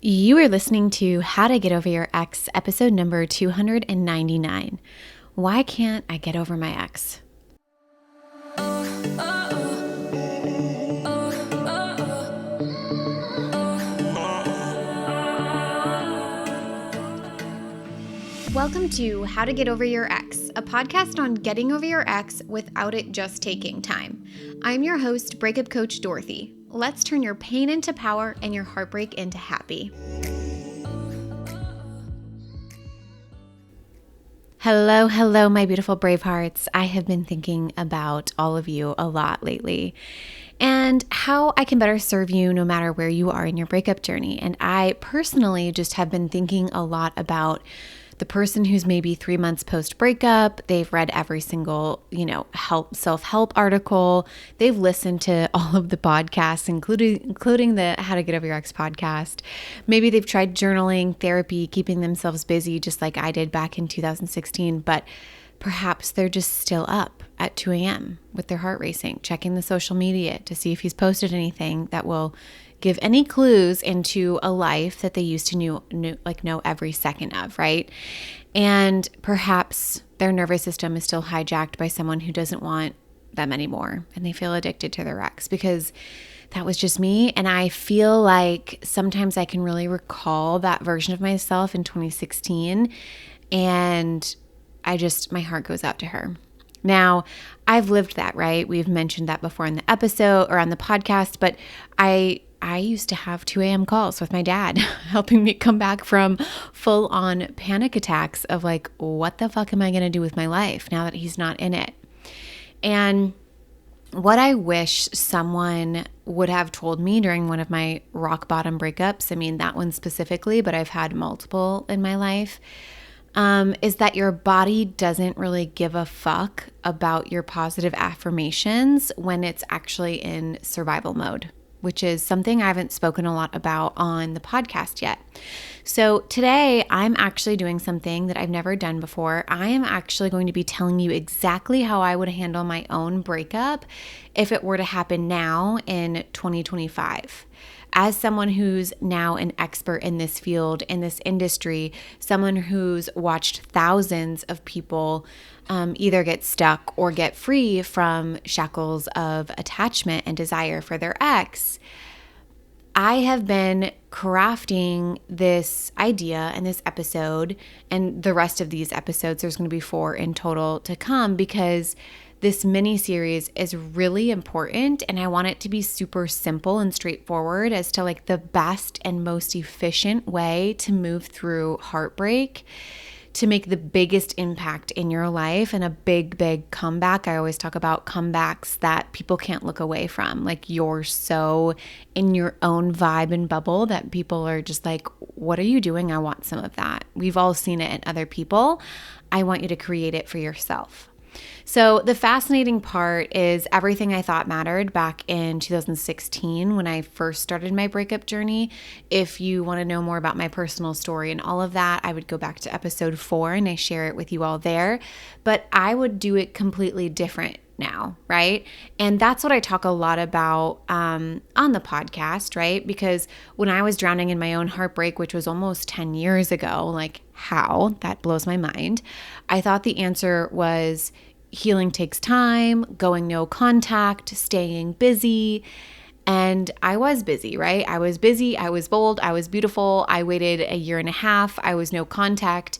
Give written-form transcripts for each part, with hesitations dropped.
You are listening to How to Get Over Your Ex, episode number 299. Why can't I get over my ex? Welcome to How to Get Over Your Ex, a podcast on getting over your ex without it just taking time. I'm your host, breakup coach Dorothy. Let's turn your pain into power and your heartbreak into happy. Hello, my beautiful brave hearts. I have been thinking about all of you a lot lately and how I can better serve you no matter where you are in your breakup journey. And I personally just have been thinking a lot about the person who's maybe 3 months post breakup. They've read every single, self-help article. They've listened to all of the podcasts, including the How to Get Over Your Ex podcast. Maybe they've tried journaling, therapy, keeping themselves busy, just like I did back in 2016. But perhaps they're just still up at 2 a.m. with their heart racing, checking the social media to see if he's posted anything that will give any clues into a life that they used to know every second of, right? And perhaps their nervous system is still hijacked by someone who doesn't want them anymore, and they feel addicted to their ex, because that was just me. And I feel like sometimes I can really recall that version of myself in 2016, and my heart goes out to her. Now, I've lived that, right? We've mentioned that before in the episode or on the podcast, but I used to have 2 a.m. calls with my dad, helping me come back from full-on panic attacks of like, what the fuck am I going to do with my life now that he's not in it? And what I wish someone would have told me during one of my rock bottom breakups, I mean, that one specifically, but I've had multiple in my life, is that your body doesn't really give a fuck about your positive affirmations when it's actually in survival mode, which is something I haven't spoken a lot about on the podcast yet. So today I'm actually doing something that I've never done before. I am actually going to be telling you exactly how I would handle my own breakup if it were to happen now in 2025. As someone who's now an expert in this field, in this industry, someone who's watched thousands of people either get stuck or get free from shackles of attachment and desire for their ex, I have been crafting this idea and this episode and the rest of these episodes. There's going to be 4 in total to come, because this mini series is really important, and I want it to be super simple and straightforward as to like the best and most efficient way to move through heartbreak, to make the biggest impact in your life and a big comeback. I always talk about comebacks that people can't look away from. Like, you're so in your own vibe and bubble that people are just like, what are you doing? I want some of that. We've all seen it in other people. I want you to create it for yourself. So the fascinating part is everything I thought mattered back in 2016 when I first started my breakup journey. If you want to know more about my personal story and all of that, I would go back to episode 4 and I share it with you all there. But I would do it completely different now, right? And that's what I talk a lot about on the podcast, right? Because when I was drowning in my own heartbreak, which was almost 10 years ago, like how? That blows my mind. I thought the answer was healing takes time, going no contact, staying busy. And I was busy, right? I was busy, I was bold, I was beautiful. I waited 1.5 years. I was no contact.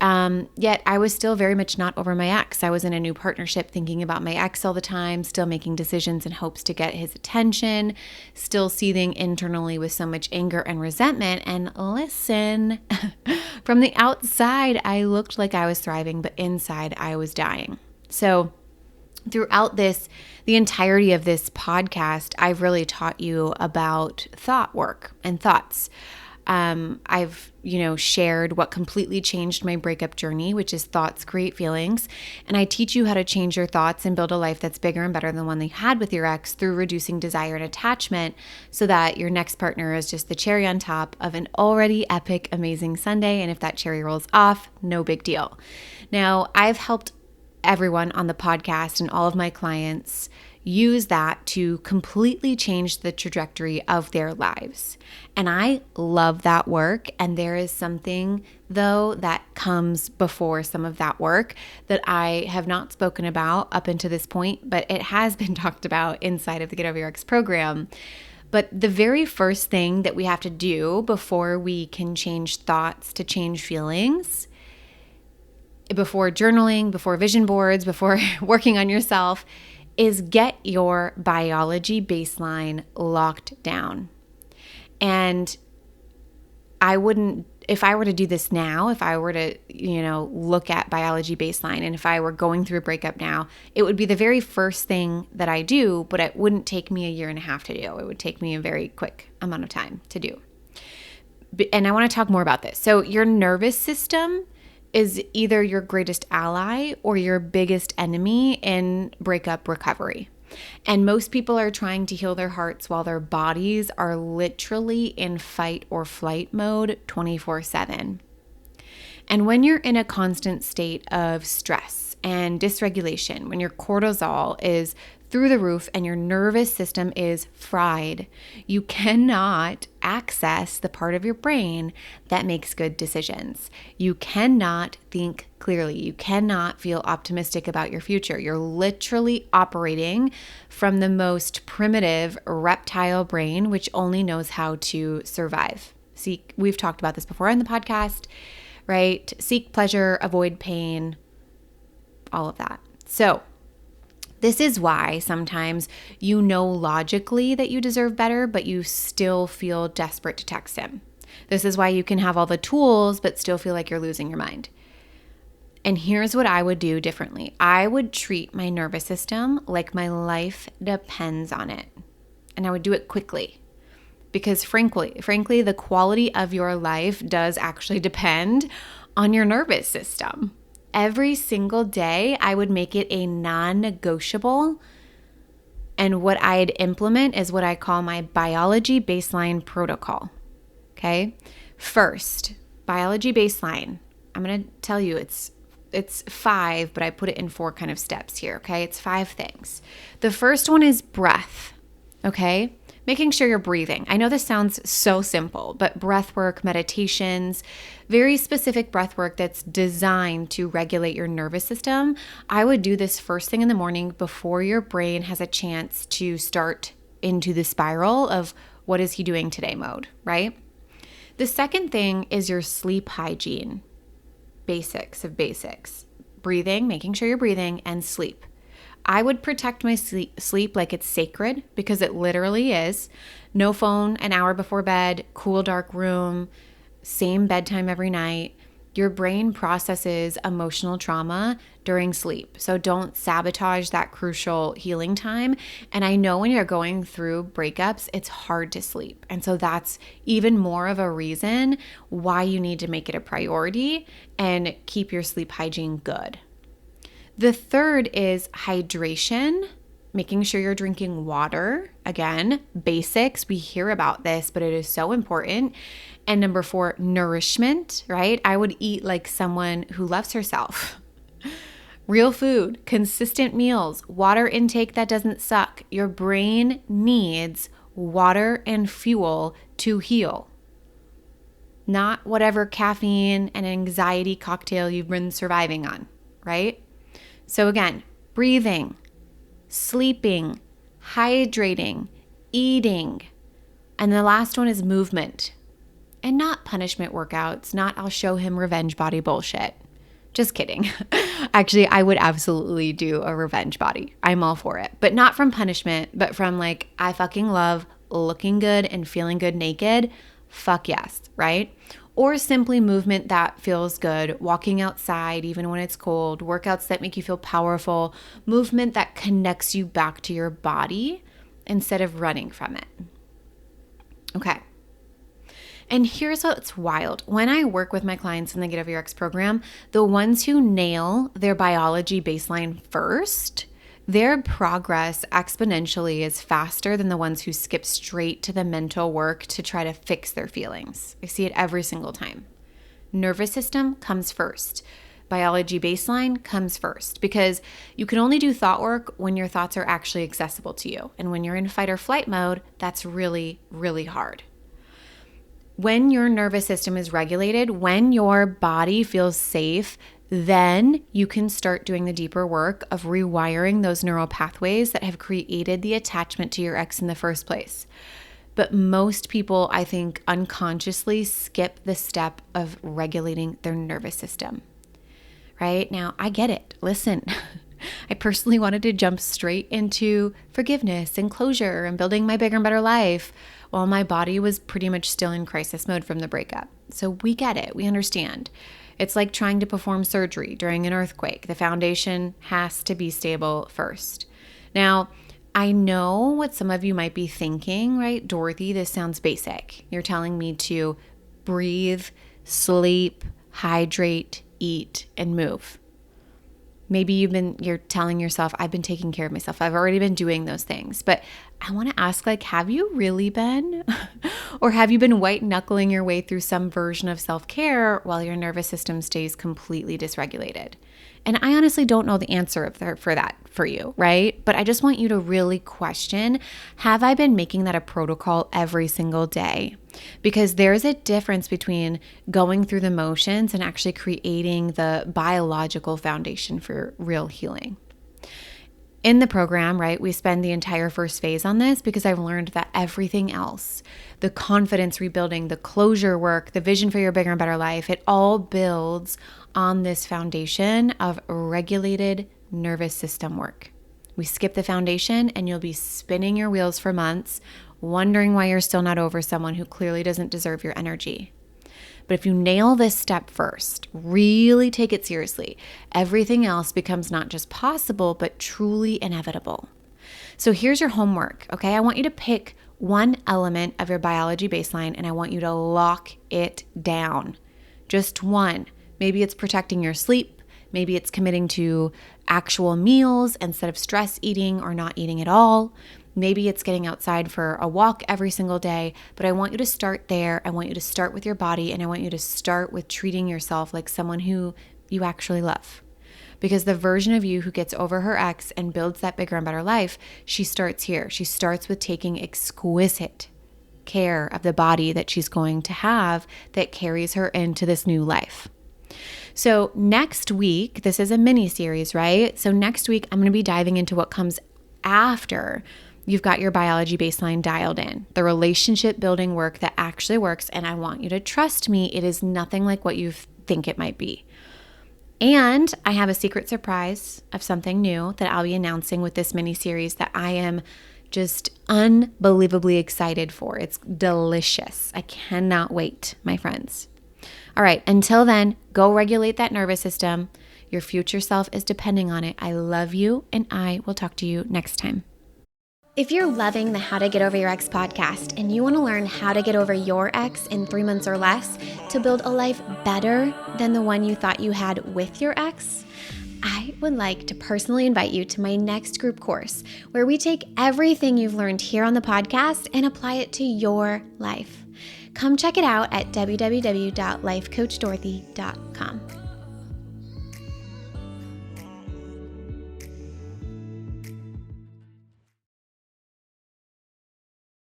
Yet I was still very much not over my ex. I was in a new partnership thinking about my ex all the time, still making decisions in hopes to get his attention, still seething internally with so much anger and resentment. And listen, from the outside, I looked like I was thriving, but inside I was dying. So throughout the entirety of this podcast, I've really taught you about thought work and thoughts. I've, shared what completely changed my breakup journey, which is thoughts create feelings. And I teach you how to change your thoughts and build a life that's bigger and better than the one that you had with your ex through reducing desire and attachment, so that your next partner is just the cherry on top of an already epic, amazing Sunday. And if that cherry rolls off, no big deal. Now, I've helped everyone on the podcast and all of my clients use that to completely change the trajectory of their lives. And I love that work. And there is something, though, that comes before some of that work that I have not spoken about up until this point, but it has been talked about inside of the Get Over Your Ex program. But the very first thing that we have to do before we can change thoughts to change feelings, before journaling, before vision boards, before working on yourself, is get your biology baseline locked down. And if I were to do this now, if I were to, look at biology baseline, and if I were going through a breakup now, it would be the very first thing that I do, but it wouldn't take me a year and a half to do. It would take me a very quick amount of time to do. And I want to talk more about this. So your nervous system is either your greatest ally or your biggest enemy in breakup recovery. And most people are trying to heal their hearts while their bodies are literally in fight or flight mode 24/7. And when you're in a constant state of stress and dysregulation, when your cortisol is through the roof and your nervous system is fried, you cannot access the part of your brain that makes good decisions. You cannot think clearly. You cannot feel optimistic about your future. You're literally operating from the most primitive reptile brain, which only knows how to survive. See, we've talked about this before on the podcast, right? Seek pleasure, avoid pain, all of that. So, this is why sometimes you know logically that you deserve better, but you still feel desperate to text him. This is why you can have all the tools, but still feel like you're losing your mind. And here's what I would do differently. I would treat my nervous system like my life depends on it. And I would do it quickly. Because frankly, the quality of your life does actually depend on your nervous system. Every single day, I would make it a non-negotiable. And what I'd implement is what I call my biology baseline protocol. Okay? First, biology baseline. I'm going to tell you it's 5, but I put it in 4 kind of steps here. Okay? It's 5 things. The first one is breath. Okay? Making sure you're breathing. I know this sounds so simple, but breath work, meditations, very specific breath work that's designed to regulate your nervous system. I would do this first thing in the morning before your brain has a chance to start into the spiral of what is he doing today mode, right? The second thing is your sleep hygiene. Basics of basics. Breathing, making sure you're breathing, and sleep. I would protect my sleep like it's sacred, because it literally is. No phone an hour before bed, cool, dark room, same bedtime every night. Your brain processes emotional trauma during sleep. So don't sabotage that crucial healing time. And I know when you're going through breakups, it's hard to sleep. And so that's even more of a reason why you need to make it a priority and keep your sleep hygiene good. The third is hydration, making sure you're drinking water. Again, basics, we hear about this, but it is so important. And number 4, nourishment, right? I would eat like someone who loves herself. Real food, consistent meals, water intake that doesn't suck. Your brain needs water and fuel to heal. Not whatever caffeine and anxiety cocktail you've been surviving on, right? So again, breathing, sleeping, hydrating, eating. And the last one is movement. And not punishment workouts, not I'll show him revenge body bullshit. Just kidding. Actually, I would absolutely do a revenge body. I'm all for it. But not from punishment, but from like, I fucking love looking good and feeling good naked. Fuck yes, right? Or simply movement that feels good, walking outside even when it's cold, workouts that make you feel powerful, movement that connects you back to your body instead of running from it. Okay. And here's what's wild. When I work with my clients in the Get Over Your Ex program, the ones who nail their biology baseline first, their progress exponentially is faster than the ones who skip straight to the mental work to try to fix their feelings. I see it every single time. Nervous system comes first. biology baseline comes first, because you can only do thought work when your thoughts are actually accessible to you. And when you're in fight or flight mode, that's really, really hard. When your nervous system is regulated, when your body feels safe, then you can start doing the deeper work of rewiring those neural pathways that have created the attachment to your ex in the first place. But most people, I think, unconsciously skip the step of regulating their nervous system. Right? Now, I get it. Listen, I personally wanted to jump straight into forgiveness and closure and building my bigger and better life while my body was pretty much still in crisis mode from the breakup. So we get it. We understand. It's like trying to perform surgery during an earthquake. The foundation has to be stable first. Now, I know what some of you might be thinking, right? Dorothy, this sounds basic. You're telling me to breathe, sleep, hydrate, eat, and move. Maybe you're telling yourself, I've been taking care of myself. I've already been doing those things. But I want to ask, have you really been? Or have you been white knuckling your way through some version of self-care while your nervous system stays completely dysregulated? And I honestly don't know the answer for that for you, right? But I just want you to really question, have I been making that a protocol every single day? Because there's a difference between going through the motions and actually creating the biological foundation for real healing. In the program, right, we spend the entire first phase on this because I've learned that everything else, the confidence rebuilding, the closure work, the vision for your bigger and better life, it all builds on this foundation of regulated nervous system work. We skip the foundation and you'll be spinning your wheels for months, wondering why you're still not over someone who clearly doesn't deserve your energy. But if you nail this step first, really take it seriously, everything else becomes not just possible, but truly inevitable. So here's your homework, okay? I want you to pick one element of your biology baseline and I want you to lock it down. Just one. Maybe it's protecting your sleep. Maybe it's committing to actual meals instead of stress eating or not eating at all. Maybe it's getting outside for a walk every single day, but I want you to start there. I want you to start with your body, and I want you to start with treating yourself like someone who you actually love. Because the version of you who gets over her ex and builds that bigger and better life, she starts here. She starts with taking exquisite care of the body that she's going to have that carries her into this new life. So next week, this is a mini series, right? So next week, I'm going to be diving into what comes after you've got your biology baseline dialed in, the relationship building work that actually works. And I want you to trust me, it is nothing like what you think it might be. And I have a secret surprise of something new that I'll be announcing with this mini series that I am just unbelievably excited for. It's delicious. I cannot wait, my friends. All right, until then, go regulate that nervous system. Your future self is depending on it. I love you, and I will talk to you next time. If you're loving the How to Get Over Your Ex podcast and you want to learn how to get over your ex in 3 months or less to build a life better than the one you thought you had with your ex, I would like to personally invite you to my next group course where we take everything you've learned here on the podcast and apply it to your life. Come check it out at www.lifecoachdorothy.com.